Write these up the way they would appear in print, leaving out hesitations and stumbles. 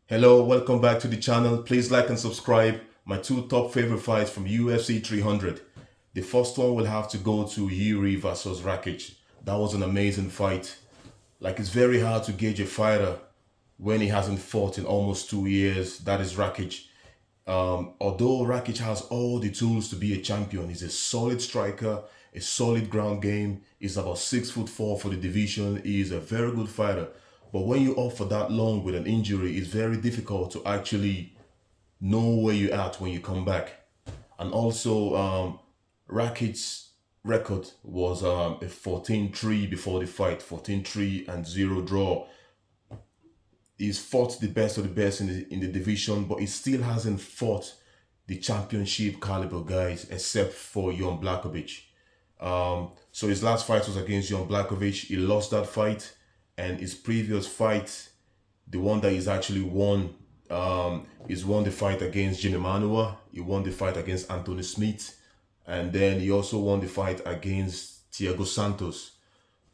Hello, welcome back to the channel. Please like and subscribe. My two top favorite fights from UFC 300. The first one will have to go to Jiri versus Rakic. That was an amazing fight. Like, it's very hard to gauge a fighter when he hasn't fought in almost 2 years. That is Rakic. Although Rakic has all the tools to be a champion, he's a solid striker, a solid ground game. He's about 6'4" for the division. He is a very good fighter. But when you're off for that long with an injury, it's very difficult to actually know where you're at when you come back. And also, Rakic's record was a 14-3 before the fight, 14-3 and 0 draw. He's fought the best of the best in the division, but he still hasn't fought the championship caliber guys except for Jan Blachowicz. So his last fight was against Jan Blachowicz. He lost that fight, and his previous fight, the one that he's actually won, he's won the fight against Jimmy Manuwa. He won the fight against Anthony Smith, and then he also won the fight against Thiago Santos.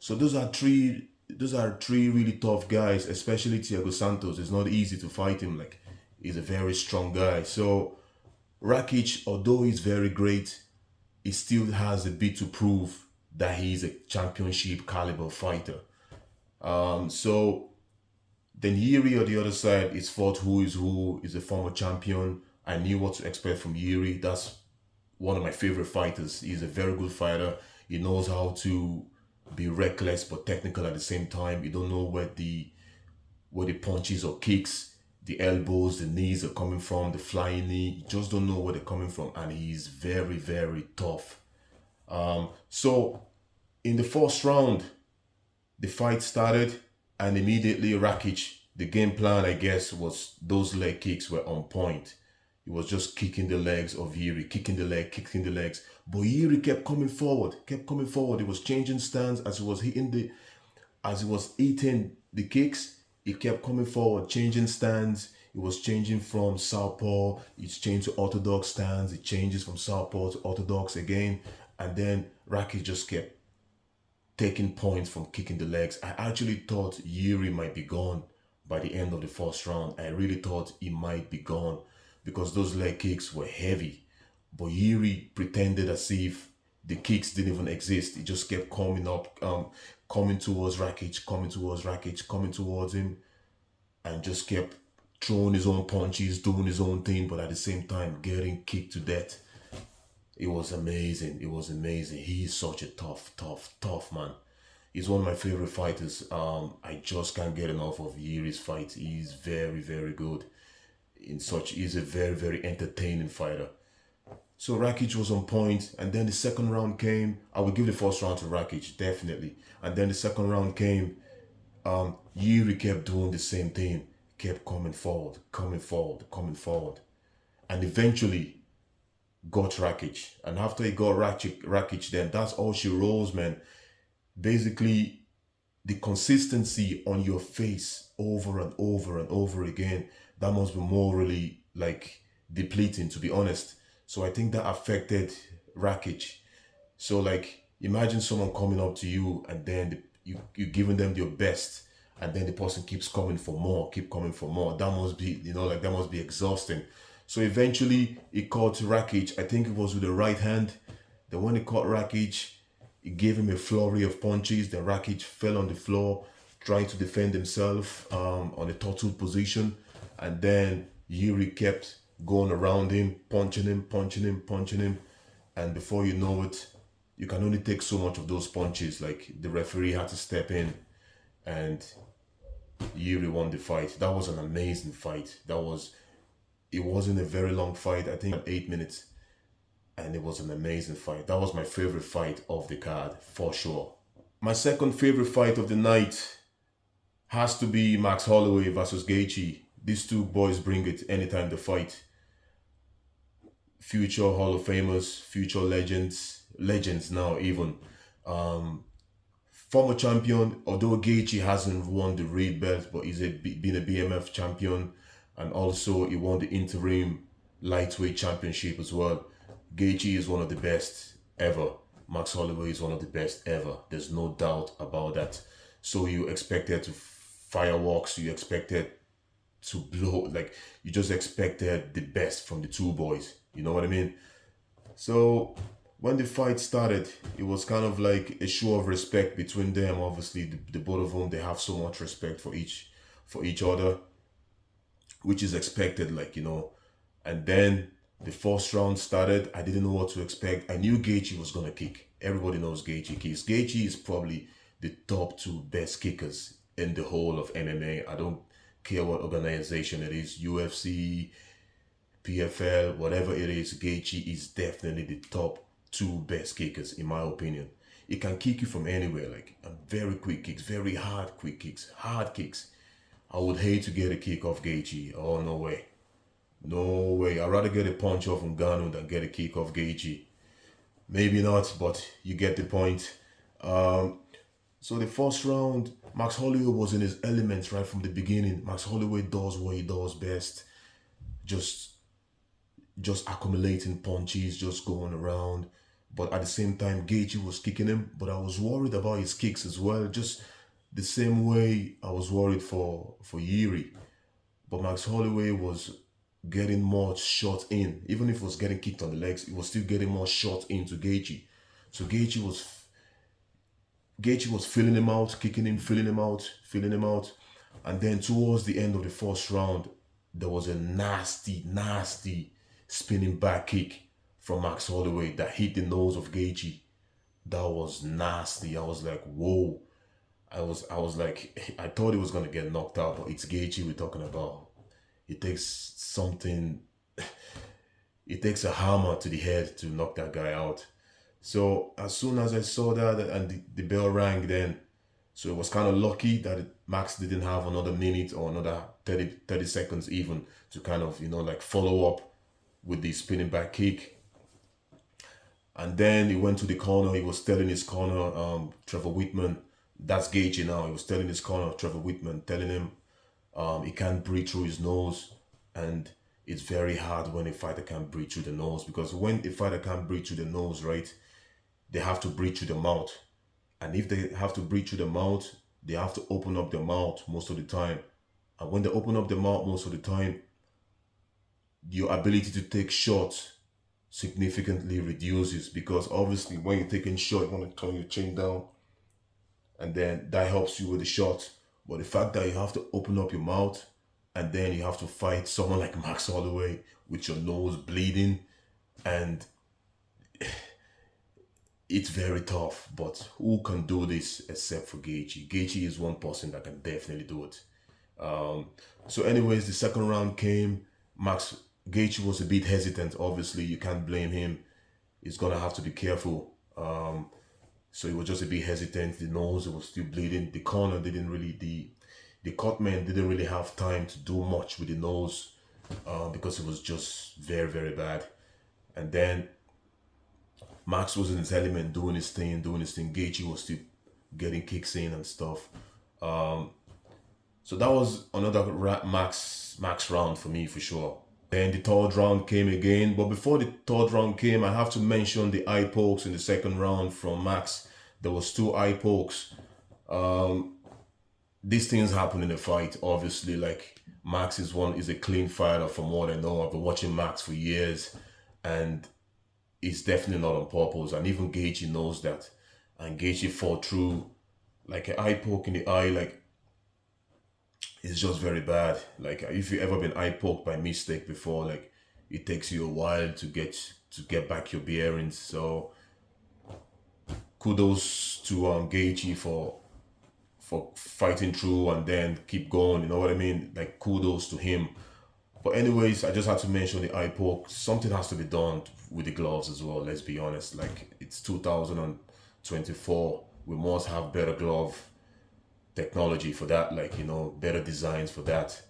So those are three really tough guys, especially Thiago Santos. It's not easy to fight him. Like, he's a very strong guy. So Rakic, although he's very great, he still has a bit to prove that he's a championship caliber fighter. So then Jiri on the other side is fought who is a former champion. I knew what to expect from Jiri. That's one of my favorite fighters. He's a very good fighter. He knows how to be reckless but technical at the same time. You don't know where the punches or kicks, the elbows, the knees are coming from, the flying knee. You just don't know where they're coming from, and he's very, very tough. So in the first round, the fight started, and immediately Rakic, the game plan, I guess, was those leg kicks were on point. He was just kicking the legs of Jiri, kicking the leg, kicking the legs. But Jiri kept coming forward, kept coming forward. He was changing stance as he was eating the kicks. He kept coming forward, changing stance. He was changing from southpaw. He's changed to orthodox stance. He changes from southpaw to orthodox again. And then Rakic just kept taking points from kicking the legs. I actually thought Jiri might be gone by the end of the first round. I really thought he might be gone because those leg kicks were heavy. But Jiri pretended as if the kicks didn't even exist. He just kept coming up, coming towards Rakic, coming towards him, and just kept throwing his own punches, doing his own thing, but at the same time getting kicked to death. It was amazing. It was amazing. He's such a tough man. He's one of my favorite fighters. I just can't get enough of Jiri's fight. He's very, very good. He's a very, very entertaining fighter. So Rakic was on point, and then the second round came. I would give the first round to Rakic, definitely. And then the second round came. Jiri kept doing the same thing, kept coming forward, and eventually got Rakic. And after he got Rakic, then that's all she rolls, man. Basically, the consistency on your face over and over and over again, that must be morally like depleting, to be honest. So I think that affected Rakic. So like, imagine someone coming up to you, and then you're giving them your best, and then the person keeps coming for more, That must be, that must be exhausting. So eventually he caught Rakic. I think it was with the right hand. Then when he caught Rakic, he gave him a flurry of punches. Then Rakic fell on the floor, trying to defend himself on a turtle position. And then Jiri kept going around him, punching him. And before you know it, you can only take so much of those punches. Like, the referee had to step in, and Jiri won the fight. That was an amazing fight. It wasn't a very long fight. I think 8 minutes. And it was an amazing fight. That was my favorite fight of the card, for sure. My second favorite fight of the night has to be Max Holloway versus Gaethje. These two boys bring it anytime they fight. Future Hall of Famers, future legends now even. Former champion, although Gaethje hasn't won the red belt, but he's been a BMF champion, and also he won the interim lightweight championship as well. Gaethje is one of the best ever. Max Holloway is one of the best ever. There's no doubt about that. So you expected fireworks, you expected to blow. Like, you just expected the best from the two boys. You know what I mean? So when the fight started, it was kind of like a show of respect between them. Obviously, the both of them, they have so much respect for each other, which is expected. Like, and then the first round started. I didn't know what to expect. I knew Gaethje was gonna kick. Everybody knows Gaethje kicks. Gaethje is probably the top two best kickers in the whole of MMA. I don't care what organization it is, UFC, PFL, whatever it is. Gaethje is definitely the top two best kickers in my opinion. It can kick you from anywhere, like very quick kicks, very hard quick kicks, hard kicks. I would hate to get a kick off Gaethje. Oh, no way. No way. I'd rather get a punch off Ngannou than get a kick off Gaethje. Maybe not, but you get the point. So the first round, Max Holloway was in his element right from the beginning. Max Holloway does what he does best. Just accumulating punches, just going around. But at the same time, Gaethje was kicking him. But I was worried about his kicks as well. Just the same way I was worried for Jiri. But Max Holloway was getting more shots in. Even if it was getting kicked on the legs, it was still getting more shots into Gaethje. So Gaethje was filling him out, kicking him, filling him out, filling him out. And then towards the end of the first round, there was a nasty, nasty spinning back kick from Max Holloway that hit the nose of Gaethje. That was nasty. I was like, whoa. I was like, I thought he was gonna get knocked out, but it's Gaethje we're talking about. It takes something, it takes a hammer to the head to knock that guy out. So as soon as I saw that and the bell rang then, so it was kind of lucky that Max didn't have another minute or another 30 seconds even to kind of, like follow up with the spinning back kick. And then he went to the corner. He was telling his corner, Trevor Whitman, that's Gaethje now. He was telling his corner, Trevor Whitman, telling him he can't breathe through his nose. And it's very hard when a fighter can't breathe through the nose, because when a fighter can't breathe through the nose, right, they have to breathe through the mouth. And if they have to breathe through the mouth, they have to open up their mouth most of the time. And when they open up the mouth most of the time, your ability to take shots significantly reduces, because obviously when you're taking shot, you want to turn your chin down, and then that helps you with the shot. But the fact that you have to open up your mouth and then you have to fight someone like Max Holloway with your nose bleeding, and it's very tough. But who can do this except for Gaethje? Gaethje is one person that can definitely do it. So anyways, the second round came. Gaethje was a bit hesitant. Obviously, you can't blame him. He's gonna have to be careful. So he was just a bit hesitant. The nose was still bleeding. The corner didn't really, the cutman didn't really have time to do much with the nose, because it was just very, very bad. And then Max was in his element, doing his thing. Gaethje was still getting kicks in and stuff. So that was another Max round for me for sure. Then the third round came again. But before the third round came, I have to mention the eye pokes in the second round from Max. There was 2 eye pokes. These things happen in a fight, obviously. Like, Max is a clean fighter from what I know. I've been watching Max for years, and it's definitely not on purpose. And even Gaethje knows that. And Gaethje fought through, like, an eye poke in the eye, like, it's just very bad. Like, if you've ever been eye poked by mistake before, like, it takes you a while to get back your bearings. So kudos to Gaethje for fighting through and then keep going. You know what I mean? Like, kudos to him. But anyways, I just had to mention the eye poke. Something has to be done with the gloves as well. Let's be honest. Like, it's 2024. We must have better glove technology for that, like, better designs for that.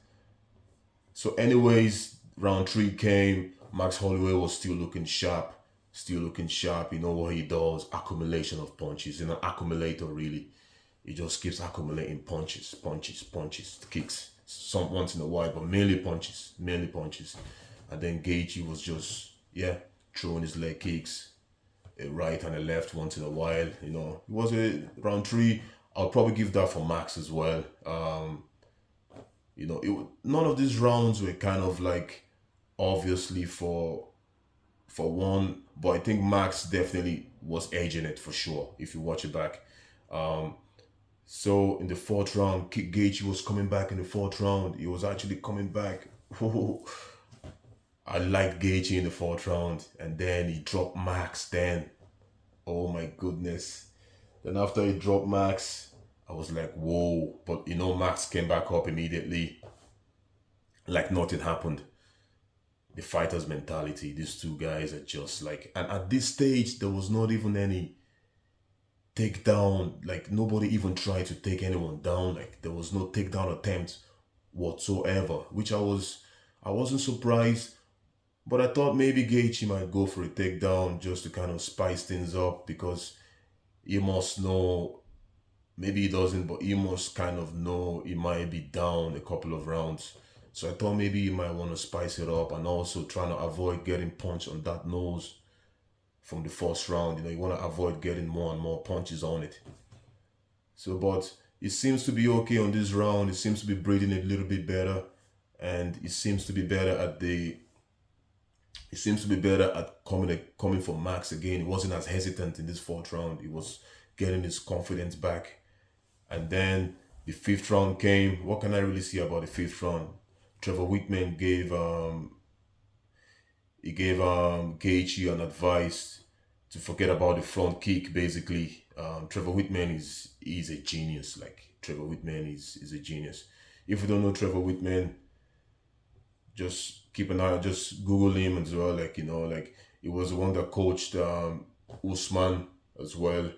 So anyways, round 3 came. Max Holloway was still looking sharp. You know what he does, accumulation of punches. An accumulator, really. He just keeps accumulating punches, kicks, some once in a while, but mainly punches. And then Gaethje was just, throwing his leg kicks, a right and a left once in a while. It was a round 3. I'll probably give that for Max as well. None of these rounds were kind of like obviously for one, but I think Max definitely was edging it for sure if you watch it back. Um, so in the fourth round, Gaethje was coming back in the fourth round. He was actually coming back. I liked Gaethje in the fourth round, and then he dropped Max. Then, oh my goodness! Then after he dropped Max, I was like, whoa! But Max came back up immediately, like nothing happened. The fighter's mentality. These two guys are just like, and at this stage, there was not even any takedown. Like nobody even tried to take anyone down. Like there was no takedown attempt whatsoever, which I wasn't surprised, but I thought maybe Gaethje might go for a takedown just to kind of spice things up because he must know. Maybe he doesn't, but he must kind of know he might be down a couple of rounds. So I thought maybe he might want to spice it up and also trying to avoid getting punched on that nose from the first round. You want to avoid getting more and more punches on it. So, but it seems to be okay on this round. It seems to be breathing a little bit better, and it seems to be better at the. It seems to be better at coming for Max again. He wasn't as hesitant in this fourth round. He was getting his confidence back, and then the fifth round came. What can I really say about the fifth round? Trevor Whitman gave Gaethje an advice to forget about the front kick. Basically, Trevor Whitman is a genius. Like Trevor Whitman is a genius. If you don't know Trevor Whitman, just keep an eye. Just Google him as well. Like he was the one that coached Usman as well.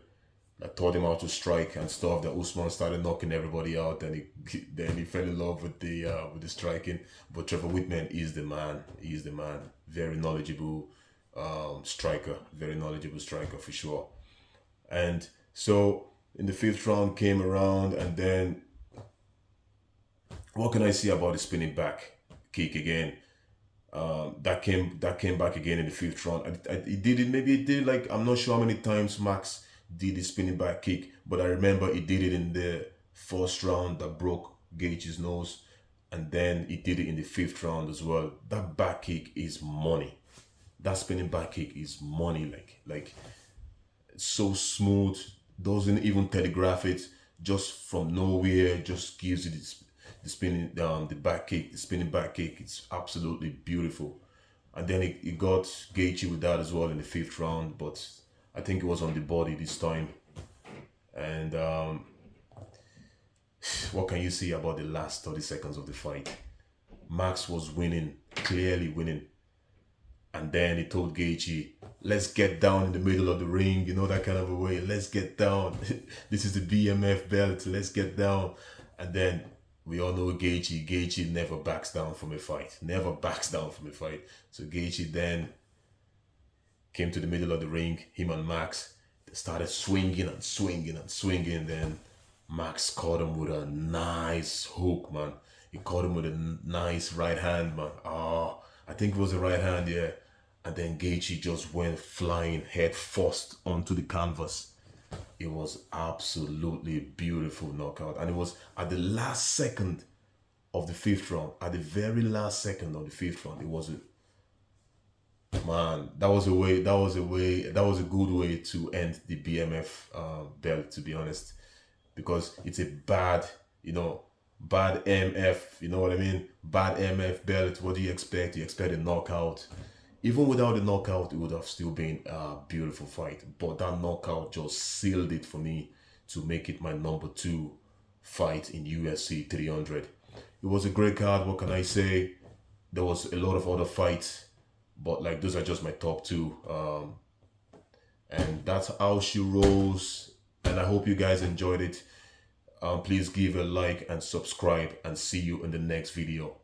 That taught him how to strike and stuff. That Usman started knocking everybody out, and he fell in love with the striking. But Trevor Whitman is the man. He is the man. Very knowledgeable striker. Very knowledgeable striker for sure. And so in the fifth round came around, and then what can I say about the spinning back kick again? That came back again in the fifth round. It did it. Maybe it did like I'm not sure how many times Max did the spinning back kick, but I remember he did it in the first round that broke Gaethje's nose, and then he did it in the fifth round as well. That back kick is money. That spinning back kick is money. Like it's so smooth, doesn't even telegraph it, just from nowhere, just gives you the spinning back kick. It's absolutely beautiful. And then he got Gaethje with that as well in the fifth round, but I think it was on the body this time. And what can you say about the last 30 seconds of the fight? Max was winning, clearly winning. And then he told Gaethje, let's get down in the middle of the ring, that kind of a way. Let's get down. This is the BMF belt. Let's get down. And then we all know Gaethje. Gaethje never backs down from a fight. Never backs down from a fight. So Gaethje then came to the middle of the ring, him and Max. They started swinging and swinging and swinging. Then Max caught him with a nice hook, man. He caught him with a nice right hand, man. I think it was a right hand, yeah. And then Gaethje just went flying head first onto the canvas. It was absolutely beautiful knockout. And it was at the last second of the fifth round. At the very last second of the fifth round, it was man, that was a good way to end the BMF belt, to be honest, because it's a bad MF, you know what I mean? Bad MF belt. What do you expect? You expect a knockout. Even without the knockout, it would have still been a beautiful fight. But that knockout just sealed it for me to make it my number 2 fight in UFC 300. It was a great card. What can I say? There was a lot of other fights, but like those are just my top 2. And that's how she rolls. And I hope you guys enjoyed it. Please give a like and subscribe, and see you in the next video.